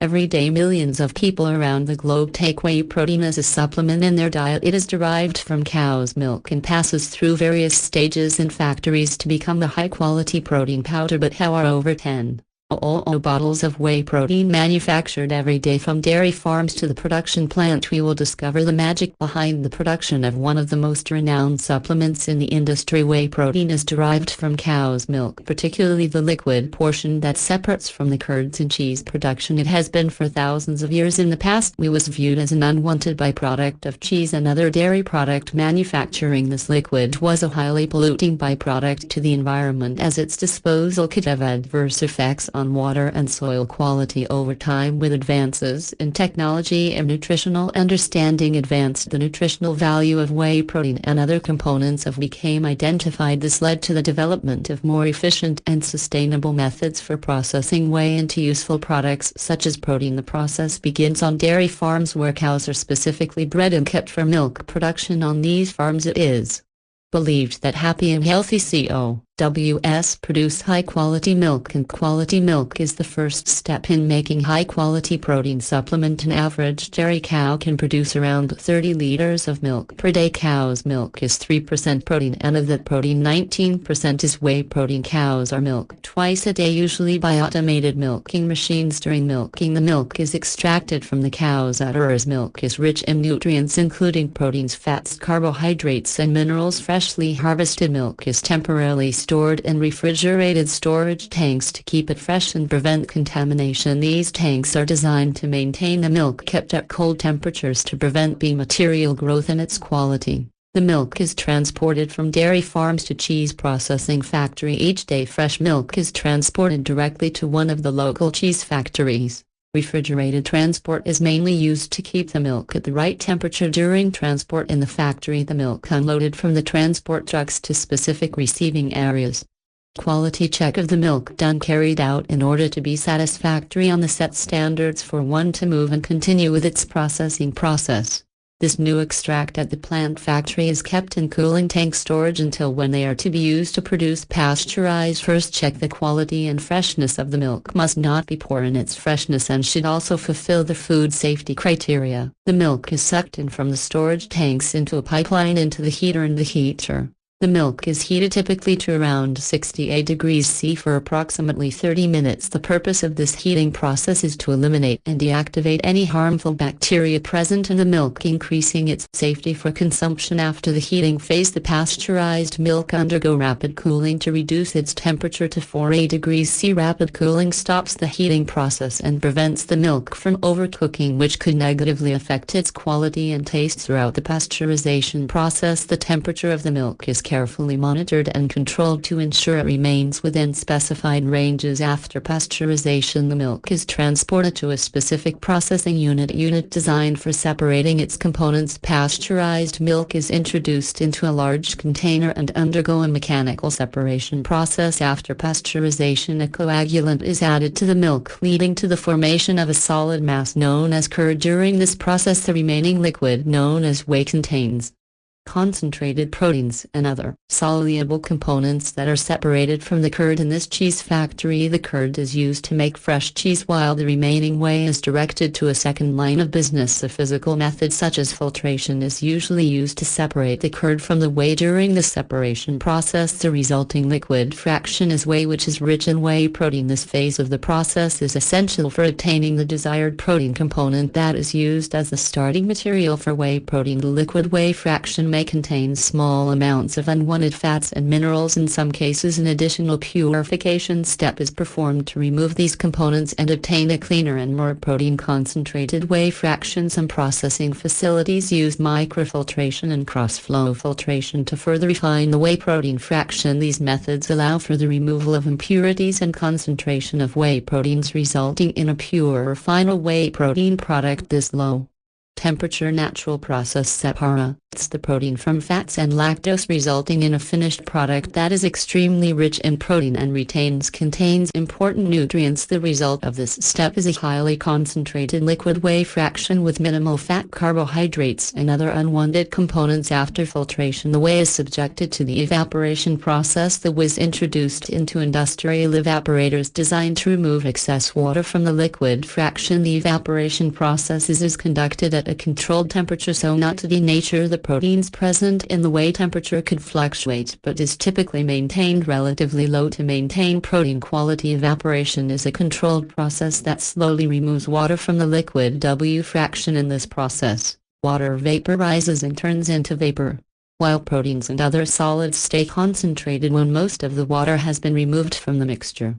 Every day millions of people around the globe take whey protein as a supplement in their diet. It is derived from cow's milk and passes through various stages in factories to become a high-quality protein powder. But how are over 10,000 bottles of whey protein manufactured every day from dairy farms to the production plant? We will discover the magic behind the production of one of the most renowned supplements in the industry. Whey protein is derived from cow's milk, particularly the liquid portion that separates from the curds in cheese production. It has been for thousands of years. In the past, it was viewed as an unwanted byproduct of cheese and other dairy product manufacturing. This liquid was a highly polluting byproduct to the environment, as its disposal could have adverse effects on water and soil quality. Over time, with advances in technology and nutritional understanding advanced the nutritional value of whey protein and other components of became identified. This led to the development of more efficient and sustainable methods for processing whey into useful products such as protein. The process begins on dairy farms where cows are specifically bred and kept for milk production. On these farms, it is believed that happy and healthy cows produce high-quality milk, and quality milk is the first step in making high-quality protein supplement. An average dairy cow can produce around 30 liters of milk per day. Cow's milk is 3% protein, and of that protein 19% is whey protein. Cows are milked twice a day, usually by automated milking machines. During milking, the milk is extracted from the cow's udders. Milk is rich in nutrients including proteins, fats, carbohydrates, and minerals. Freshly harvested milk is temporarily stored in refrigerated storage tanks to keep it fresh and prevent contamination. These tanks are designed to maintain the milk kept at cold temperatures to prevent bacterial growth and its quality. The milk is transported from dairy farms to cheese processing factory. Each day fresh milk is transported directly to one of the local cheese factories. Refrigerated transport is mainly used to keep the milk at the right temperature. During transport in the factory, the milk unloaded from the transport trucks to specific receiving areas. Quality check of the milk done carried out in order to be satisfactory on the set standards for one to move and continue with its processing process. This new extract at the plant factory is kept in cooling tank storage until when they are to be used to produce pasteurized. First, check the quality and freshness of the milk. Must not be poor in its freshness and should also fulfill the food safety criteria. The milk is sucked in from the storage tanks into a pipeline into the heater and the heater. The milk is heated typically to around 68 degrees C for approximately 30 minutes. The purpose of this heating process is to eliminate and deactivate any harmful bacteria present in the milk, increasing its safety for consumption. After the heating phase, the pasteurized milk undergo rapid cooling to reduce its temperature to 48 degrees C. Rapid cooling stops the heating process and prevents the milk from overcooking, which could negatively affect its quality and taste. Throughout the pasteurization process, the temperature of the milk is carefully monitored and controlled to ensure it remains within specified ranges. After pasteurization, the milk is transported to a specific processing unit designed for separating its components. Pasteurized milk is introduced into a large container and undergo a mechanical separation process. After pasteurization, a coagulant is added to the milk, leading to the formation of a solid mass known as curd. During this process, the remaining liquid known as whey contains concentrated proteins and other soluble components that are separated from the curd. In this cheese factory, the curd is used to make fresh cheese, while the remaining whey is directed to a second line of business. A physical method such as filtration is usually used to separate the curd from the whey. During the separation process, the resulting liquid fraction is whey, which is rich in whey protein. This phase of the process is essential for obtaining the desired protein component that is used as the starting material for whey protein. The liquid whey fraction may contain small amounts of unwanted fats and minerals. In some cases, an additional purification step is performed to remove these components and obtain a cleaner and more protein-concentrated whey fraction. Some processing facilities use microfiltration and cross-flow filtration to further refine the whey protein fraction. These methods allow for the removal of impurities and concentration of whey proteins, resulting in a pure final whey protein product. This low temperature natural process the protein from fats and lactose, resulting in a finished product that is extremely rich in protein and contains important nutrients. The result of this step is a highly concentrated liquid whey fraction with minimal fat, carbohydrates and other unwanted components. After filtration, the whey is subjected to the evaporation process. The whey is introduced into industrial evaporators designed to remove excess water from the liquid fraction. The evaporation process is conducted at a controlled temperature so not to denature the proteins present in the whey. Temperature could fluctuate but is typically maintained relatively low to maintain protein quality. Evaporation is a controlled process that slowly removes water from the liquid W fraction. In this process, water vaporizes and turns into vapor, while proteins and other solids stay concentrated when most of the water has been removed from the mixture.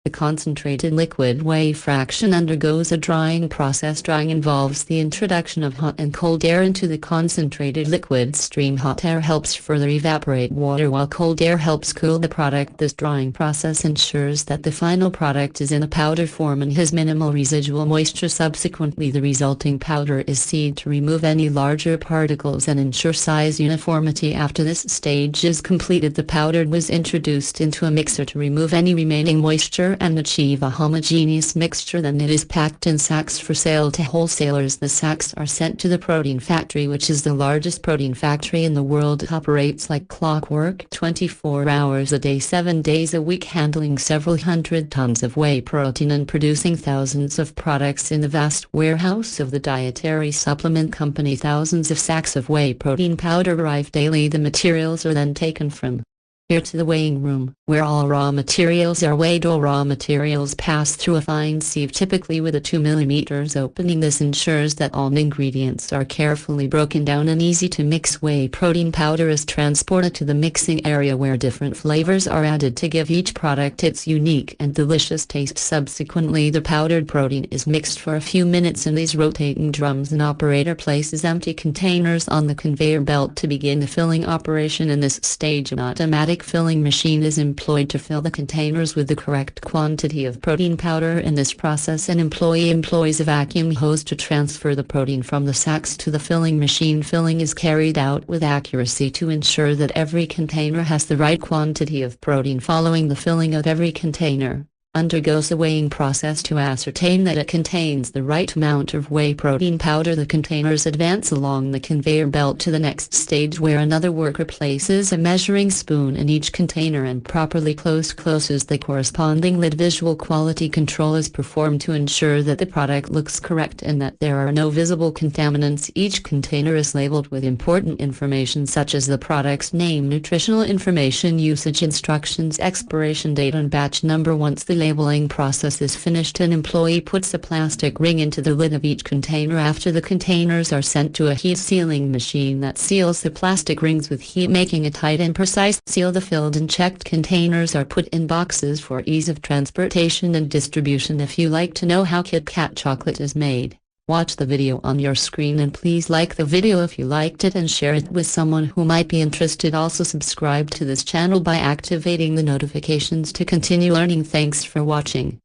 The concentrated liquid whey fraction undergoes a drying process. Drying involves the introduction of hot and cold air into the concentrated liquid stream. Hot air helps further evaporate water while cold air helps cool the product. This drying process ensures that the final product is in a powder form and has minimal residual moisture. Subsequently, the resulting powder is seeded to remove any larger particles and ensure size uniformity. After this stage is completed, the powder was introduced into a mixer to remove any remaining moisture and achieve a homogeneous mixture. Then it is packed in sacks for sale to wholesalers. The sacks are sent to the protein factory, which is the largest protein factory in the world. It operates like clockwork 24 hours a day 7 days a week, handling several hundred tons of whey protein and producing thousands of products in the vast warehouse of the dietary supplement company. Thousands of sacks of whey protein powder arrive daily. The materials are then taken from here to the weighing room, where all raw materials are weighed. All raw materials pass through a fine sieve, typically with a 2 mm opening. This ensures that all ingredients are carefully broken down and easy to mix. Whey protein powder is transported to the mixing area where different flavors are added to give each product its unique and delicious taste. Subsequently, the powdered protein is mixed for a few minutes in these rotating drums. An operator places empty containers on the conveyor belt to begin the filling operation. In this stage, an automatic filling machine is employed to fill the containers with the correct quantity of protein powder. In this process, an employee employs a vacuum hose to transfer the protein from the sacks to the filling machine. Filling is carried out with accuracy to ensure that every container has the right quantity of protein. Following the filling of every container, undergoes a weighing process to ascertain that it contains the right amount of whey protein powder. The containers advance along the conveyor belt to the next stage, where another worker places a measuring spoon in each container and properly closes the corresponding lid. Visual quality control is performed to ensure that the product looks correct and that there are no visible contaminants. Each container is labeled with important information such as the product's name, nutritional information, usage instructions, expiration date and batch number. Once the labeling process is finished, an employee puts a plastic ring into the lid of each container. After the containers are sent to a heat sealing machine that seals the plastic rings with heat, making a tight and precise seal. The filled and checked containers are put in boxes for ease of transportation and distribution. If you like to know how Kit Kat chocolate is made, watch the video on your screen and please like the video if you liked it and share it with someone who might be interested. Also subscribe to this channel by activating the notifications to continue learning. Thanks for watching.